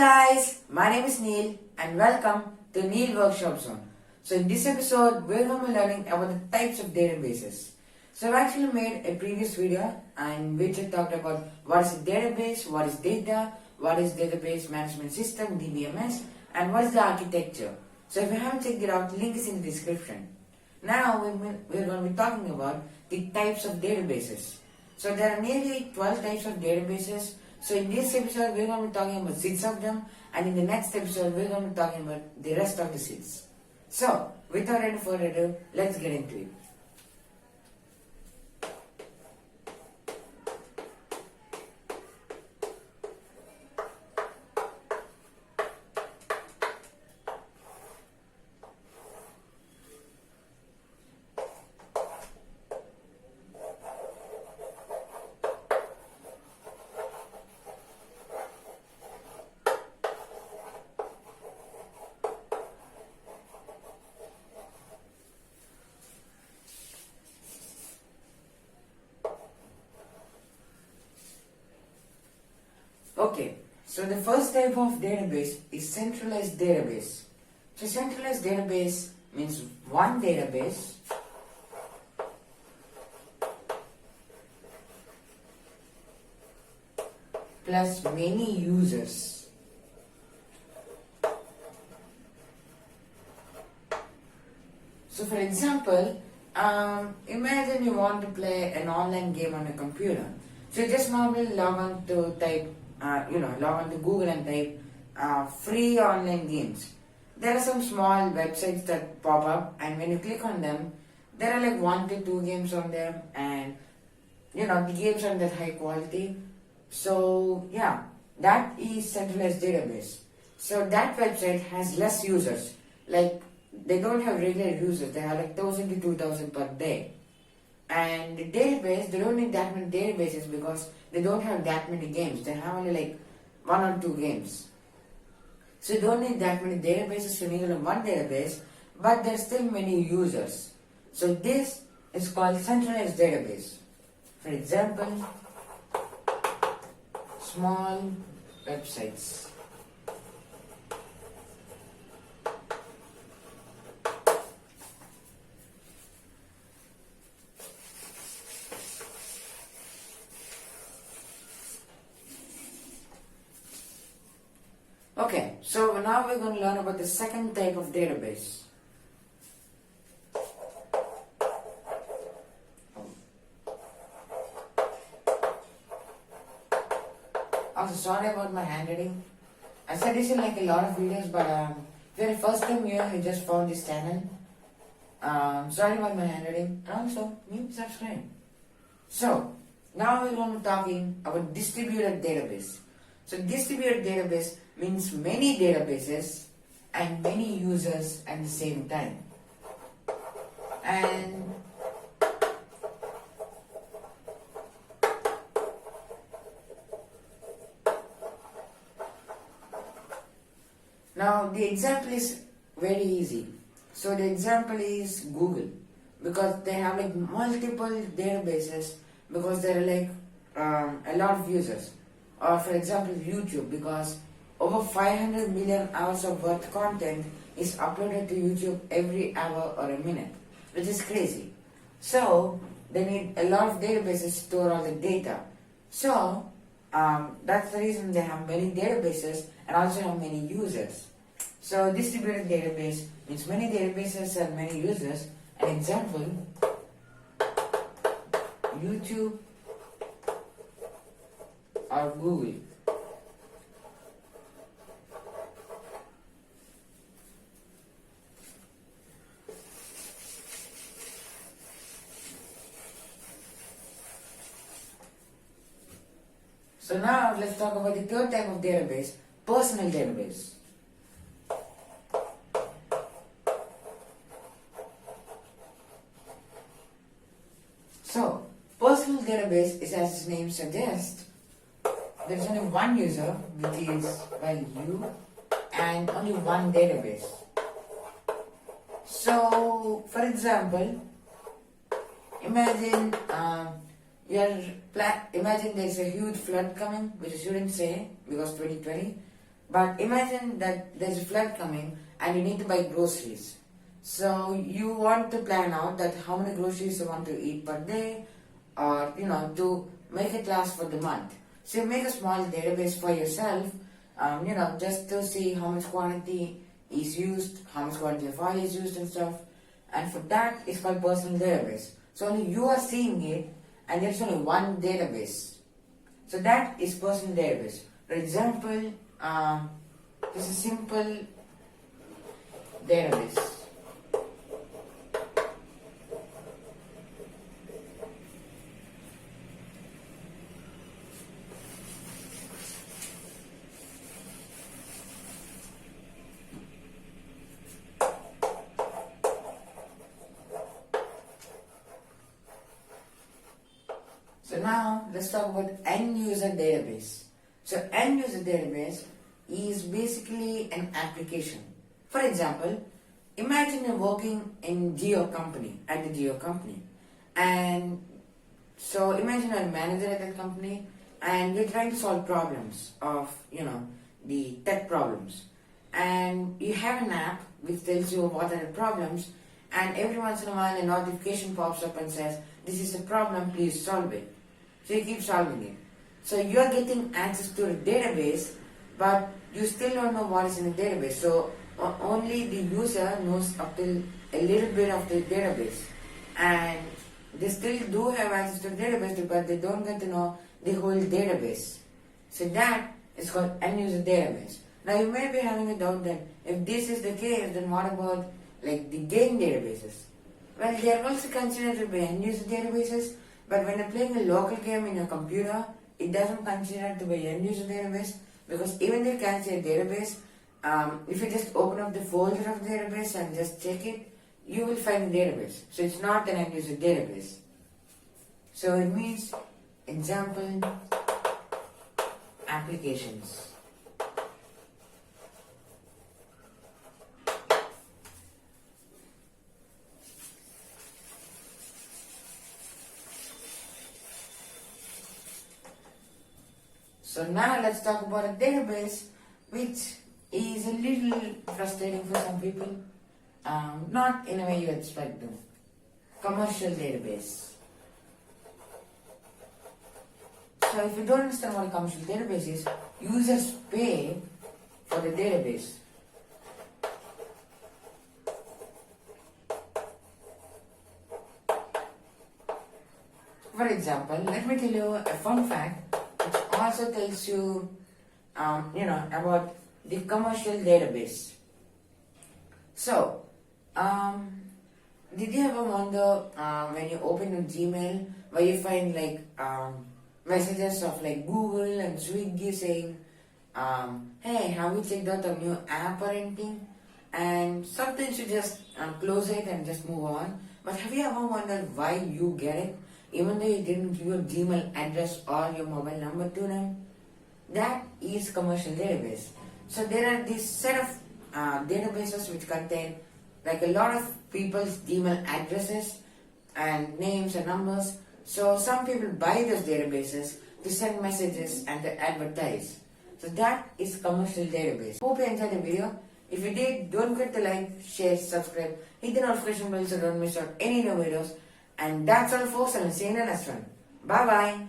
guys, my name is Neel and welcome to Neel Workshop Zone. So in this episode, we're going to be learning about the types of databases. So I've actually made a previous video in which I talked about what is a database, what is data, what is database management system, DBMS, and what is the architecture. So if you haven't checked it out, link is in the description. Now we're going to be talking about the types of databases. So there are nearly 12 types of databases. So in this episode, we're going to be talking about 6 of them, and in the next episode, we're going to be talking about the rest of the 6. So, without any further ado, let's get into it. Okay, so the first type of database is centralized database. So centralized database means one database plus many users. So for example, imagine you want to play an online game on a computer. So you just normally log on to log on to Google and type free online games. There are some small websites that pop up, and when you click on them, there are like 1 to 2 games on them, and the games are that high quality. So yeah, that is centralized database. So that website has less users. Like they don't have regular users. They have like 1,000 to 2,000 per day. And the database, they don't need that many databases because they don't have that many games. They have only like 1 or 2 games. So you don't need that many databases. You need only one database, but there's still many users. So this is called centralized database. For example, small websites. Okay, so now we're going to learn about the second type of database. Also, sorry about my handwriting. I said this in like a lot of videos, but if you're the first time here, you just found this channel. Sorry about my handwriting, and also maybe subscribe. So now we're going to be talking about distributed database. So distributed database means many databases and many users at the same time. And now the example is very easy. So the example is Google, because they have like multiple databases because there are like a lot of users. Or for example YouTube, because over 500 million hours of worth content is uploaded to YouTube every hour or a minute, which is crazy. So they need a lot of databases to store all the data. So that's the reason they have many databases and also have many users. So distributed database means many databases and many users. An example, YouTube or Google. So now let's talk about the third type of database, personal database. So personal database is, as its name suggests, there is only one user, which is you, and only one database. So, for example, imagine imagine there's a huge flood coming, which I shouldn't say because 2020. But imagine that there's a flood coming and you need to buy groceries. So you want to plan out that how many groceries you want to eat per day, or to make it last for the month. So you make a small database for yourself, just to see how much quantity is used, how much quantity of oil is used and stuff. And for that, it's called personal database. So only you are seeing it, and there's only one database. So that is personal database. For example, this is a simple database. So now let's talk about end user database. So end user database is basically an application. For example, imagine you're working in Geo company, at the Geo company, and so imagine you're a manager at that company and you're trying to solve problems of the tech problems, and you have an app which tells you what are the problems, and every once in a while a notification pops up and says this is the problem, please solve it. So you keep solving it. So you are getting access to a database, but you still don't know what is in the database. So only the user knows up till a little bit of the database, and they still do have access to the database, but they don't get to know the whole database. So that is called end user database. Now you may be having a doubt that if this is the case, then what about like the game databases? Well, they are also considered to be end user databases, but when you're playing a local game in your computer, it doesn't consider to be end user database, because even though you can say database, if you just open up the folder of the database and just check it, you will find the database. So it's not an end user database. So it means example applications. So now let's talk about a database which is a little frustrating for some people. Not in a way you expect them. Commercial database. So if you don't understand what a commercial database is, users pay for the database. For example, let me tell you a fun fact which also tells you, about the commercial database. So, did you ever wonder when you open your Gmail where you find messages of like Google and Swiggy saying, hey, have you checked out a new app or anything? And sometimes you just close it and just move on. But have you ever wondered why you get it, even though you didn't give your Gmail address or your mobile number to them? That is commercial database. So there are this set of databases which contain like a lot of people's Gmail addresses and names and numbers. So some people buy those databases to send messages and to advertise. So that is commercial database. Hope you enjoyed the video. If you did, don't forget to like, share, subscribe, hit the notification bell so don't miss out any new videos. And that's all folks, and I'll see you in the next one. Bye bye.